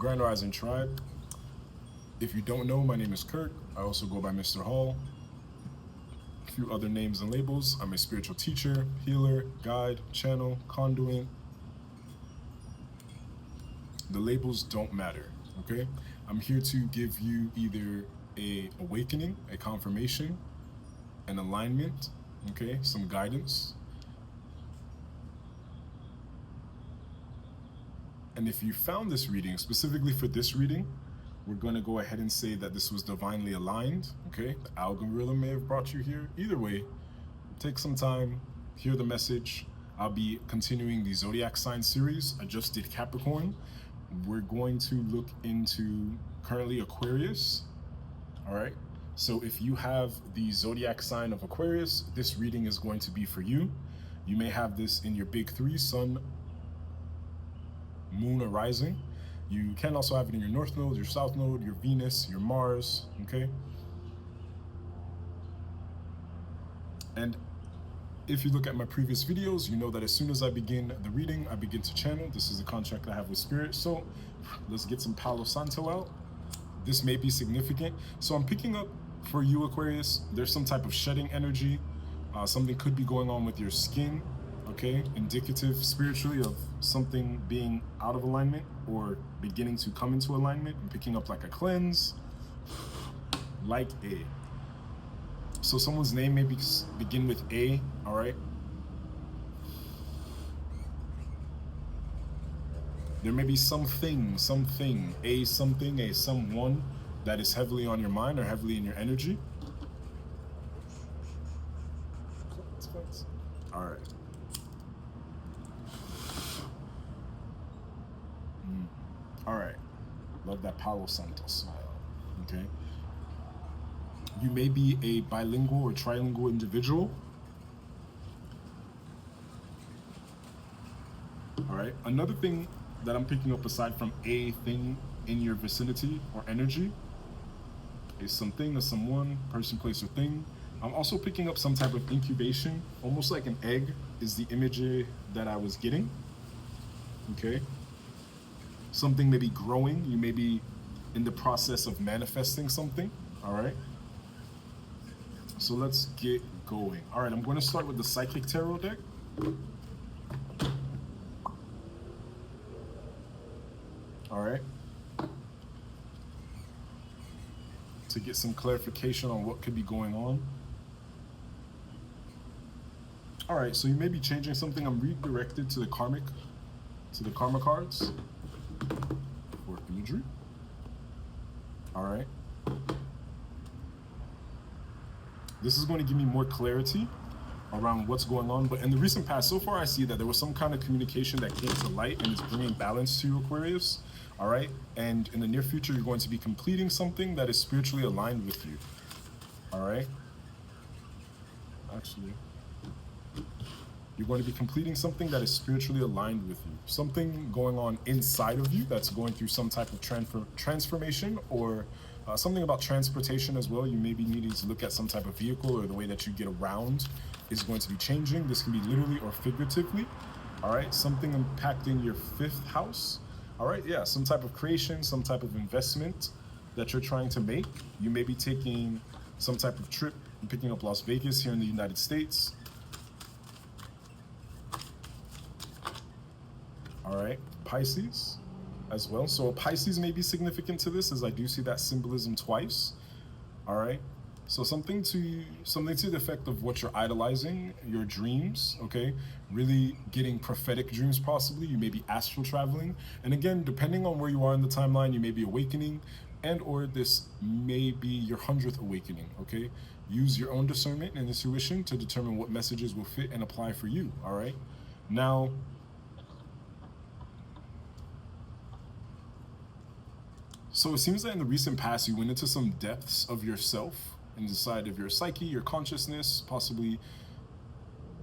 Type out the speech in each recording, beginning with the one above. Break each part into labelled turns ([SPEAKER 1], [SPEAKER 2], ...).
[SPEAKER 1] Grand Rising Tribe. If you don't know, my name is Kirk. I also go by Mr. Hall. A few other names and labels. I'm a spiritual teacher, healer, guide, channel, conduit. The labels don't matter, okay? I'm here to give you either a awakening, a confirmation, an alignment, okay? Some guidance. And if you found this reading, specifically for this reading, we're going to go ahead and say that this was divinely aligned, okay? The algorithm may have brought you here. Either way, take some time, hear the message. I'll be continuing the zodiac sign series. I just did Capricorn. We're going to look into currently Aquarius, all right? So if you have the zodiac sign of Aquarius, this reading is going to be for you. You may have this in your big three, sun, moon, or rising. You can also have it in your north node, your south node, your Venus, your Mars, okay? And if you look at my previous videos, you know that as soon as I begin the reading, I begin to channel. This is the contract I have with Spirit. So let's get some Palo Santo out. This may be significant. So I'm picking up for you, Aquarius, there's some type of shedding energy. Something could be going on with your skin, okay? Indicative spiritually of something being out of alignment or beginning to come into alignment. I'm picking up like a cleanse, like a. So someone's name may begin with A, all right? There may be something, a something, a someone that is heavily on your mind or heavily in your energy. All right. All right. Love that Palo Santo smile, okay? You may be a bilingual or trilingual individual. All right. Another thing that I'm picking up aside from a thing in your vicinity or energy is something or someone, person, place, or thing. I'm also picking up some type of incubation, almost like an egg is the imagery that I was getting. Okay. Something may be growing. You may be in the process of manifesting something. All right. So let's get going. All right, I'm going to start with the Psychic Tarot deck. All right. To get some clarification on what could be going on. All right, so you may be changing something. I'm redirected to the karma cards for imagery. All right. This is going to give me more clarity around what's going on. But in the recent past, so far, I see that there was some kind of communication that came to light and is bringing balance to you, Aquarius. All right. And in the near future, you're going to be completing something that is spiritually aligned with you. All right. Actually, you're going to be completing something that is spiritually aligned with you. Something going on inside of you that's going through some type of transformation or something about transportation as well. You may be needing to look at some type of vehicle or the way that you get around is going to be changing. This can be literally or figuratively. All right. Something impacting your fifth house. All right. Yeah. Some type of creation, some type of investment that you're trying to make. You may be taking some type of trip and picking up Las Vegas here in the United States. All right. Pisces as well. So Pisces may be significant to this, as I do see that symbolism twice. All right. So something to the effect of what you're idolizing, your dreams, okay? Really getting prophetic dreams possibly. You may be astral traveling. And again, depending on where you are in the timeline, you may be awakening and or this may be your 100th awakening, okay? Use your own discernment and intuition to determine what messages will fit and apply for you, all right? Now, so it seems that in the recent past, you went into some depths of yourself, inside of your psyche, your consciousness, possibly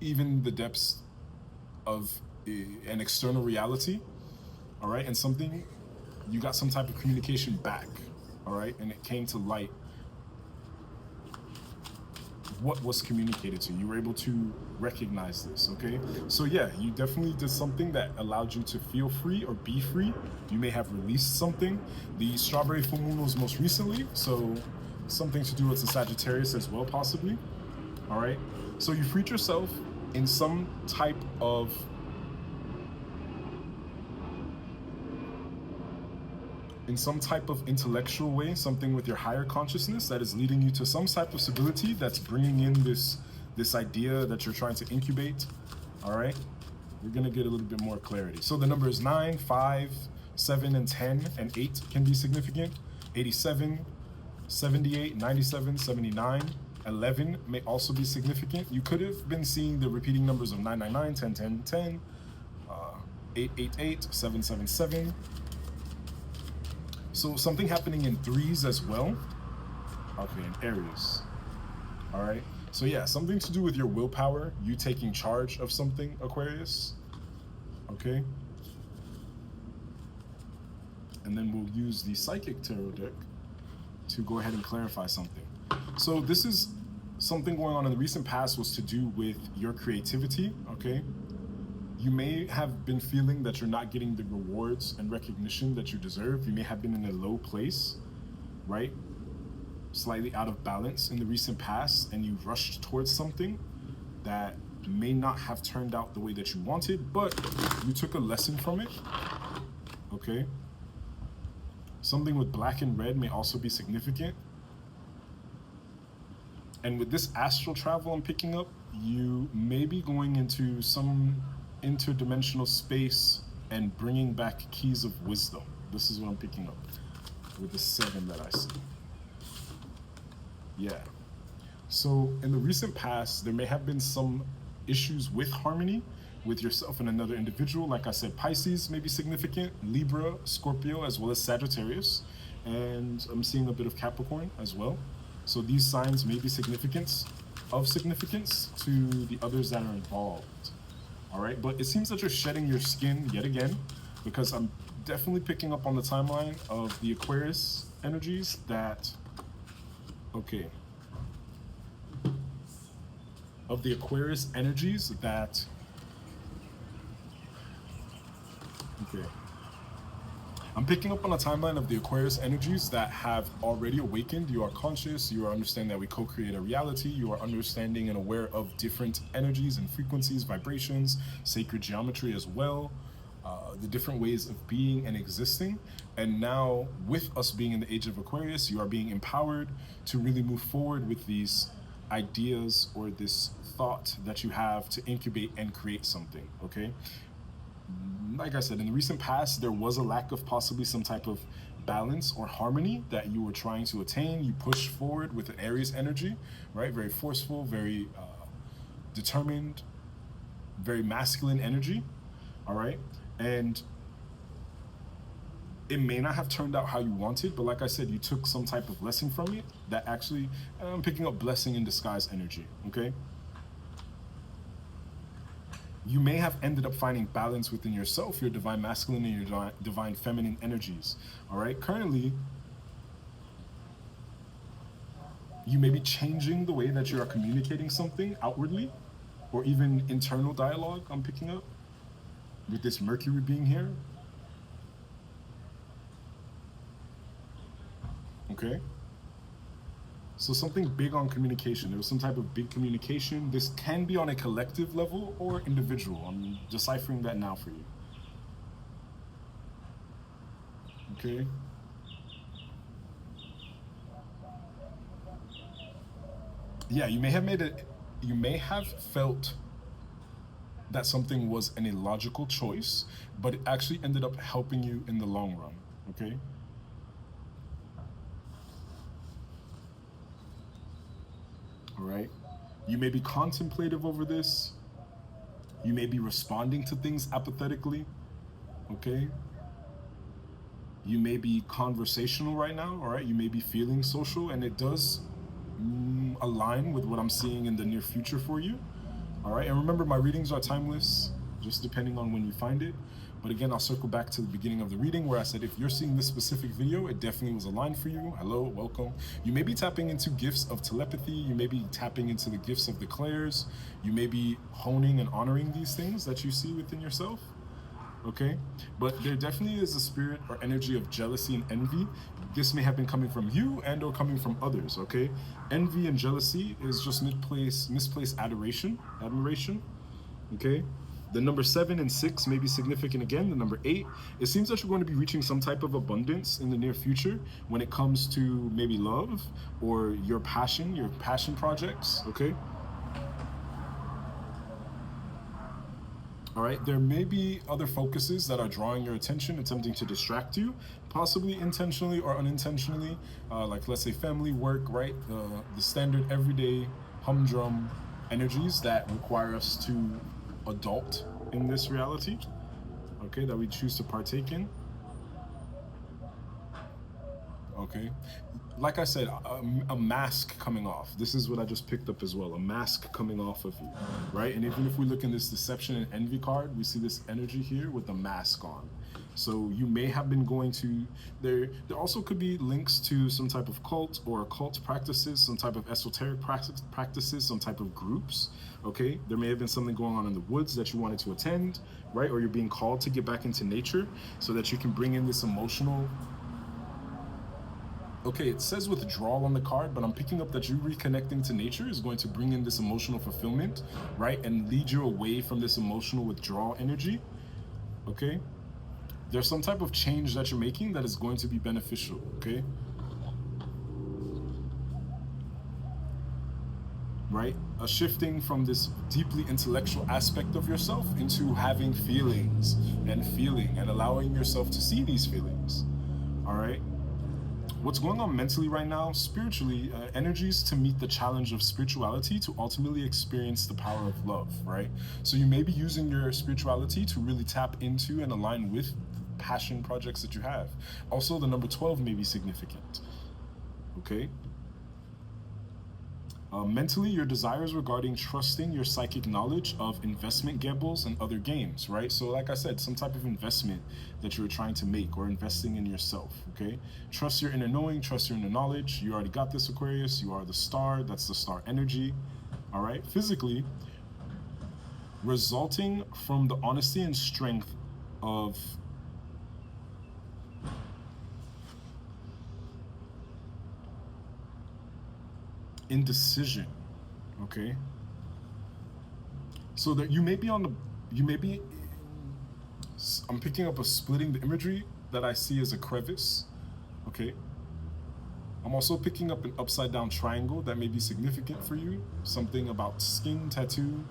[SPEAKER 1] even the depths of an external reality, all right? And something, you got some type of communication back, all right? And it came to light. what was communicated to you. You were able to recognize this, okay? So yeah, you definitely did something that allowed you to feel free or be free. You may have released something. The strawberry full moon was most recently, so something to do with the Sagittarius as well, possibly. All right, so you freed yourself in some type of intellectual way, something with your higher consciousness that is leading you to some type of stability that's bringing in this idea that you're trying to incubate. All right, we're gonna get a little bit more clarity. So the numbers 9, 5, 7, and 10, and 8 can be significant. 87, 78, 97, 79, 11 may also be significant. You could have been seeing the repeating numbers of 999, 10, 10, 10, 888, 777. So something happening in 3s as well. Okay, in Aries. All right. So yeah, something to do with your willpower, you taking charge of something, Aquarius. Okay. And then we'll use the Psychic Tarot deck to go ahead and clarify something. So this is something going on in the recent past was to do with your creativity, okay? You may have been feeling that you're not getting the rewards and recognition that you deserve. You may have been in a low place, right? Slightly out of balance in the recent past, and you rushed towards something that may not have turned out the way that you wanted, but you took a lesson from it, okay? Something with black and red may also be significant. And with this astral travel I'm picking up, you may be going into some interdimensional space and bringing back keys of wisdom. This is what I'm picking up with the 7 that I see. Yeah. So in the recent past, there may have been some issues with harmony with yourself and another individual. Like I said, Pisces may be significant, Libra, Scorpio, as well as Sagittarius. And I'm seeing a bit of Capricorn as well. So these signs may be of significance to the others that are involved. All right, but it seems that you're shedding your skin yet again, because I'm definitely picking up on the timeline of the Aquarius energies that, okay, of the Aquarius energies that, okay, I'm picking up on a timeline of the Aquarius energies that have already awakened. You are conscious, you are understanding that we co-create a reality, you are understanding and aware of different energies and frequencies, vibrations, sacred geometry as well, the different ways of being and existing. And now with us being in the age of Aquarius, you are being empowered to really move forward with these ideas or this thought that you have to incubate and create something, okay? Like I said, in the recent past, there was a lack of possibly some type of balance or harmony that you were trying to attain. You pushed forward with an Aries energy, right? Very forceful, very determined, very masculine energy, all right? And it may not have turned out how you wanted, but like I said, you took some type of lesson from it that actually, I'm picking up blessing in disguise energy, okay? You may have ended up finding balance within yourself, your divine masculine and your divine feminine energies, all right? Currently, you may be changing the way that you are communicating something outwardly, or even internal dialogue I'm picking up with this Mercury being here. Okay? So something big on communication. There was some type of big communication. This can be on a collective level or individual. I'm deciphering that now for you. Okay? Yeah, you may have felt that something was an illogical choice, but it actually ended up helping you in the long run, okay? All right? You may be contemplative over this. You may be responding to things apathetically, okay? You may be conversational right now, all right? You may be feeling social, and it does align with what I'm seeing in the near future for you, all right? And remember, my readings are timeless, just depending on when you find it. But again, I'll circle back to the beginning of the reading where I said, if you're seeing this specific video, it definitely was aligned for you. Hello, welcome. You may be tapping into gifts of telepathy. You may be tapping into the gifts of the clairs. You may be honing and honoring these things that you see within yourself. Okay, but there definitely is a spirit or energy of jealousy and envy. This may have been coming from you and or coming from others. Okay, envy and jealousy is just misplaced admiration. Okay, the number 7 and 6 may be significant again. The number 8, it seems that you're going to be reaching some type of abundance in the near future when it comes to maybe love or your passion projects. Okay. All right, there may be other focuses that are drawing your attention, attempting to distract you, possibly intentionally or unintentionally, like let's say family, work, right? The standard everyday humdrum energies that require us to adult in this reality, okay, that we choose to partake in. Okay, like I said, a mask coming off. This is what I just picked up as well, a mask coming off of you, right? And even if we look in this deception and envy card, we see this energy here with a mask on. So you may have been going to, there also could be links to some type of cult or occult practices, some type of esoteric practices, some type of groups, okay? There may have been something going on in the woods that you wanted to attend, right? Or you're being called to get back into nature so that you can bring in this emotional. Okay, it says withdrawal on the card, but I'm picking up that you reconnecting to nature is going to bring in this emotional fulfillment, right? And lead you away from this emotional withdrawal energy, okay? There's some type of change that you're making that is going to be beneficial, okay? Right? A shifting from this deeply intellectual aspect of yourself into having feelings and feeling and allowing yourself to see these feelings, all right? What's going on mentally right now, spiritually, energies to meet the challenge of spirituality to ultimately experience the power of love, right? So you may be using your spirituality to really tap into and align with passion projects that you have. Also, the number 12 may be significant, okay? Mentally, your desires regarding trusting your psychic knowledge of investment gambles and other games, right? So like I said, some type of investment that you're trying to make or investing in yourself, okay? Trust your inner knowing, trust your inner knowledge. You already got this, Aquarius. You are the star. That's the star energy, all right? Physically, resulting from the honesty and strength of indecision, okay? So that you may be I'm picking up a splitting the imagery that I see as a crevice, okay? I'm also picking up an upside down triangle that may be significant for you, something about skin tattoo,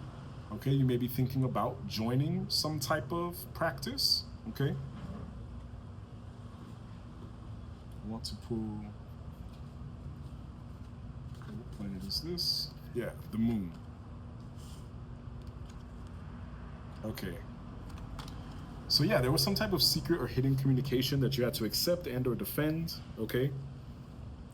[SPEAKER 1] okay? You may be thinking about joining some type of practice, okay? I want to pull, what planet is this? Yeah, the moon. Okay. So yeah, there was some type of secret or hidden communication that you had to accept and or defend, okay?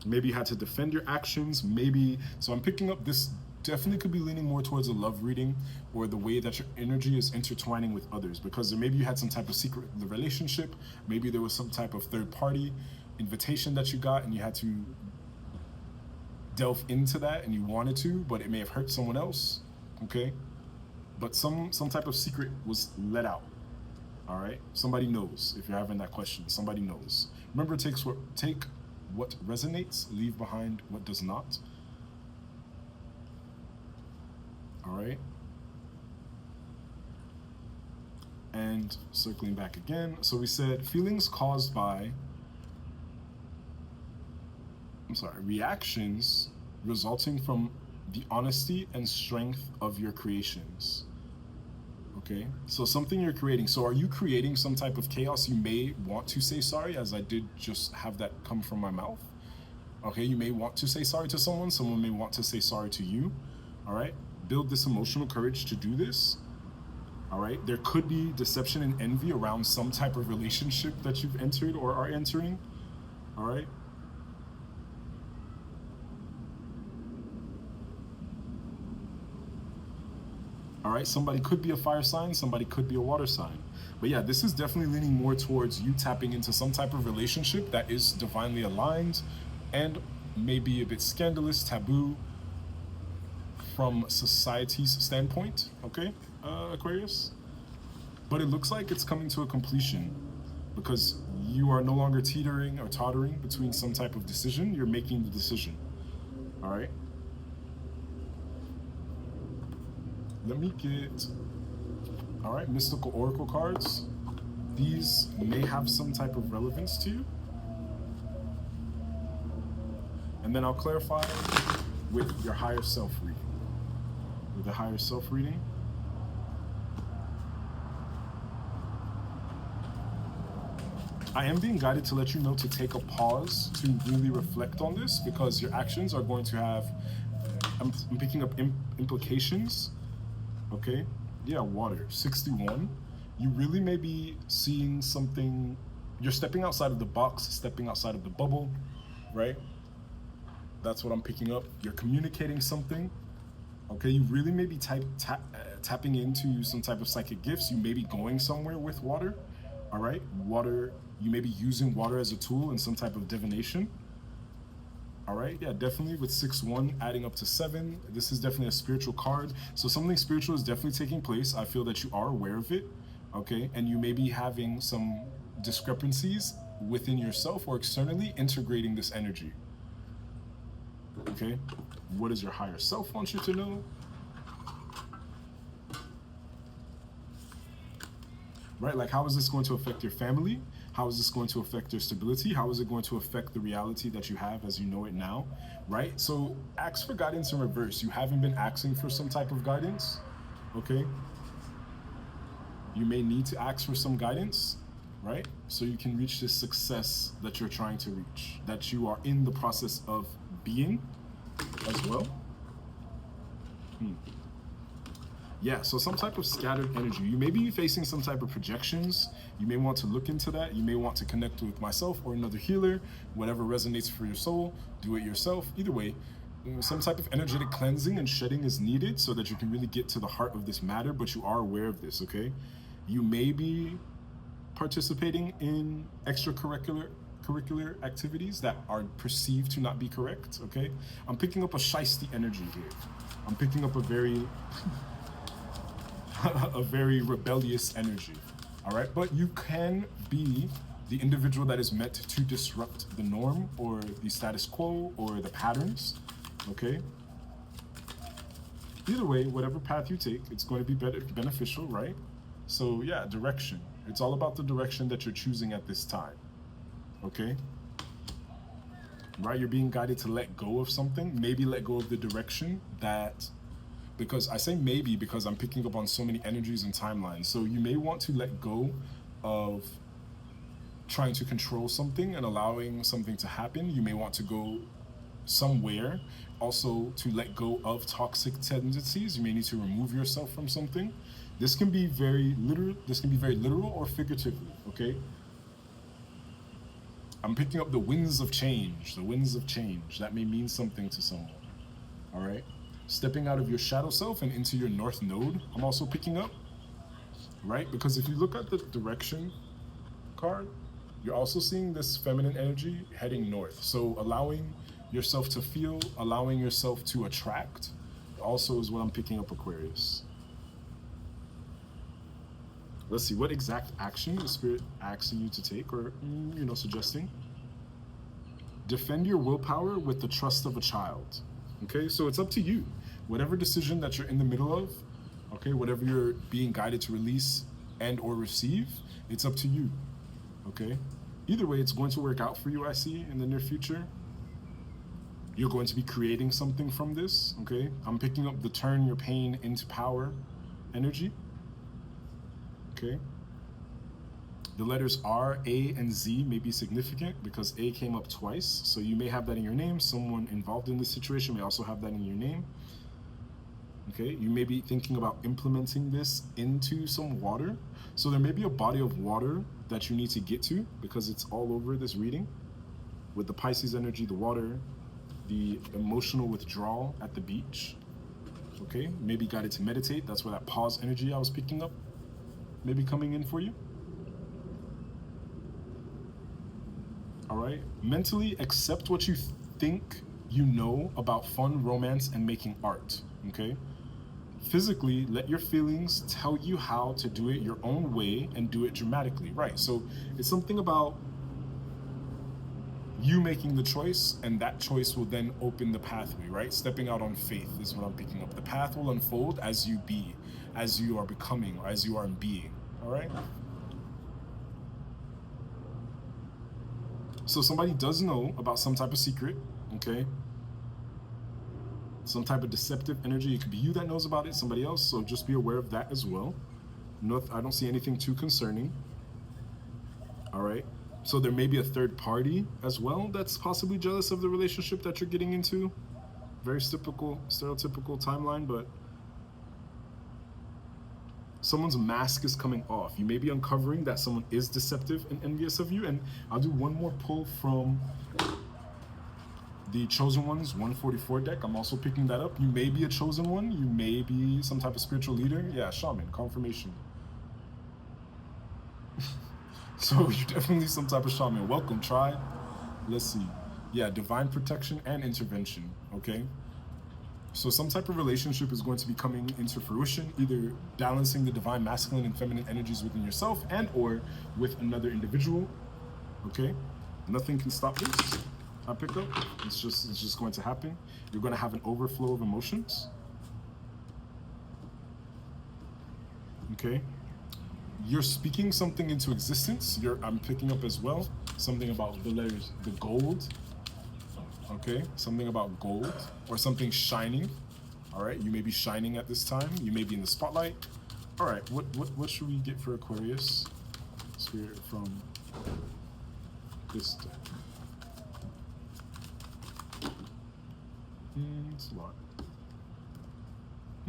[SPEAKER 1] Maybe you had to defend your actions, maybe, so I'm picking up this definitely could be leaning more towards a love reading or the way that your energy is intertwining with others, because maybe you had some type of secret in the relationship, maybe there was some type of third party invitation that you got and you had to delve into that and you wanted to, but it may have hurt someone else, okay? But some type of secret was let out, all right? Somebody knows. If you're having that question, somebody knows. Remember, take what resonates, leave behind what does not, all right? And circling back again, so we said feelings caused by, reactions resulting from the honesty and strength of your creations. Okay, so something you're creating. So are you creating some type of chaos? You may want to say sorry, as I did just have that come from my mouth. Okay, you may want to say sorry to someone. Someone may want to say sorry to you. All right, build this emotional courage to do this. All right, there could be deception and envy around some type of relationship that you've entered or are entering. All right. All right, somebody could be a fire sign, somebody could be a water sign. But yeah, this is definitely leaning more towards you tapping into some type of relationship that is divinely aligned and maybe a bit scandalous, taboo from society's standpoint, okay, Aquarius? But it looks like it's coming to a completion because you are no longer teetering or tottering between some type of decision. You're making the decision, all right? Let me get, all right, mystical oracle cards. These may have some type of relevance to you. And then I'll clarify with your higher self reading. With the higher self reading, I am being guided to let you know to take a pause to really reflect on this because your actions are going to have, I'm picking up implications, okay? Yeah, water, 61. You really may be seeing something, you're stepping outside of the box, stepping outside of the bubble, right? That's what I'm picking up. You're communicating something, okay? You really may be tapping into some type of psychic gifts. You may be going somewhere with water, all right? Water, you may be using water as a tool in some type of divination. All right, yeah, definitely with 6-1 adding up to 7. This is definitely a spiritual card. So something spiritual is definitely taking place. I feel that you are aware of it, okay? And you may be having some discrepancies within yourself or externally integrating this energy, okay? What does your higher self want you to know? Right, like how is this going to affect your family? How is this going to affect your stability? How is it going to affect the reality that you have as you know it now, right? So ask for guidance in reverse. You haven't been asking for some type of guidance, okay? You may need to ask for some guidance, right? So you can reach this success that you're trying to reach, that you are in the process of being as well. Yeah, so some type of scattered energy. You may be facing some type of projections. You may want to look into that. You may want to connect with myself or another healer, whatever resonates for your soul, do it yourself. Either way, some type of energetic cleansing and shedding is needed so that you can really get to the heart of this matter, but you are aware of this, okay? You may be participating in extracurricular activities that are perceived to not be correct, okay? I'm picking up a shiesty energy here. I'm picking up a very a very rebellious energy, all right? But you can be the individual that is meant to disrupt the norm or the status quo or the patterns, okay? Either way, whatever path you take, it's going to be beneficial, right? So yeah, direction. It's all about the direction that you're choosing at this time, okay? Right, you're being guided to let go of something, maybe let go of the direction that, because I say maybe because I'm picking up on so many energies and timelines. So you may want to let go of trying to control something and allowing something to happen. You may want to go somewhere also to let go of toxic tendencies. You may need to remove yourself from something. This can be very literal. This can be very literal or figuratively, okay? I'm picking up the winds of change, the winds of change. That may mean something to someone, all right? Stepping out of your shadow self and into your north node, I'm also picking up, right? Because if you look at the direction card, you're also seeing this feminine energy heading north. So allowing yourself to feel, allowing yourself to attract, also is what I'm picking up, Aquarius. Let's see, what exact action the Spirit asking you to take or, suggesting? Defend your willpower with the trust of a child. Okay, so it's up to you. Whatever decision that you're in the middle of, okay, whatever you're being guided to release and or receive, it's up to you, okay? Either way, it's going to work out for you, I see, in the near future. You're going to be creating something from this, okay? I'm picking up the turn your pain into power energy, okay? The letters R, A, and Z may be significant because A came up twice. So you may have that in your name. Someone involved in this situation may also have that in your name. Okay, you may be thinking about implementing this into some water. So there may be a body of water that you need to get to because it's all over this reading. With the Pisces energy, the water, the emotional withdrawal at the beach. Okay, maybe guided to meditate. That's where that pause energy I was picking up may be coming in for you. All right? Mentally, accept what you think you know about fun, romance, and making art. Okay? Physically, let your feelings tell you how to do it your own way and do it dramatically. Right. So it's something about you making the choice, and that choice will then open the pathway, right? Stepping out on faith is what I'm picking up. The path will unfold as you be, as you are becoming, or as you are in being. All right? So somebody does know about some type of secret, okay? Some type of deceptive energy. It could be you that knows about it, somebody else. So just be aware of that as well. No, I don't see anything too concerning. All right. So there may be a third party as well that's possibly jealous of the relationship that you're getting into. Very stereotypical timeline, but someone's mask is coming off. You may be uncovering that someone is deceptive and envious of you. And I'll do one more pull from the Chosen Ones 144 deck. I'm also picking that up. You may be a chosen one. You may be some type of spiritual leader. Yeah, shaman, confirmation. So you're definitely some type of shaman. Welcome, tribe. Let's see. Yeah, divine protection and intervention, okay? So some type of relationship is going to be coming into fruition, either balancing the divine masculine and feminine energies within yourself and or with another individual, okay? Nothing can stop this. I pick up. It's just going to happen. You're going to have an overflow of emotions. Okay? You're speaking something into existence. I'm picking up as well something about the letters, the gold. Okay? Something about gold or something shining. All right? You may be shining at this time. You may be in the spotlight. All right. What should we get for Aquarius? Spirit from this deck. It's a lot.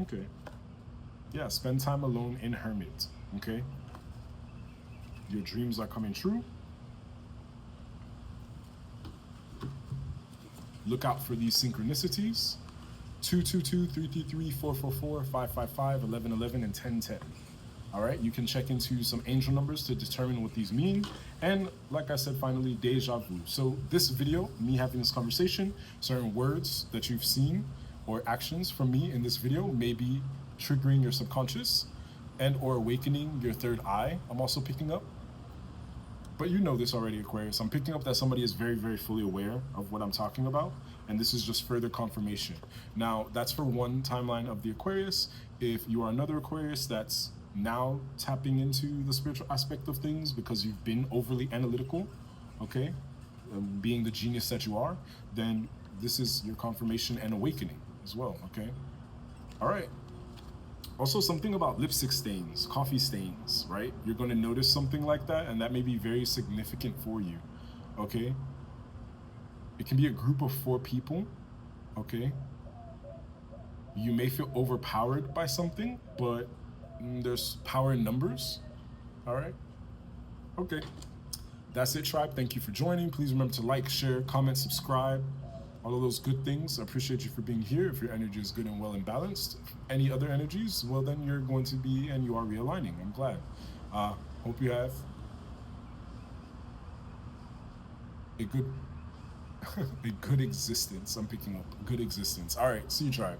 [SPEAKER 1] Okay. Yeah, spend time alone in hermit. Okay. Your dreams are coming true. Look out for these synchronicities. 222, 333, 444, 555, 1111, and 1010. All right, you can check into some angel numbers to determine what these mean. And like I said, finally, deja vu. So this video, me having this conversation, certain words that you've seen or actions from me in this video may be triggering your subconscious and or awakening your third eye. I'm also picking up. But you know this already, Aquarius. I'm picking up that somebody is very, very fully aware of what I'm talking about. And this is just further confirmation. Now, that's for one timeline of the Aquarius. If you are another Aquarius that's now tapping into the spiritual aspect of things because you've been overly analytical, okay, being the genius that you are, then this is your confirmation and awakening as well, okay? All right. Also, something about lipstick stains, coffee stains, right? You're going to notice something like that, and that may be very significant for you, okay? It can be a group of 4 people, okay? You may feel overpowered by something, but there's power in numbers, all right? Okay, that's it, tribe. Thank you for joining. Please remember to like, share, comment, subscribe, all of those good things. I appreciate you for being here. If your energy is good and well and balanced, any other energies, well, then you're going to be, and you are realigning. I'm glad. Hope you have a good, a good existence. I'm picking up good existence. All right, see you, tribe.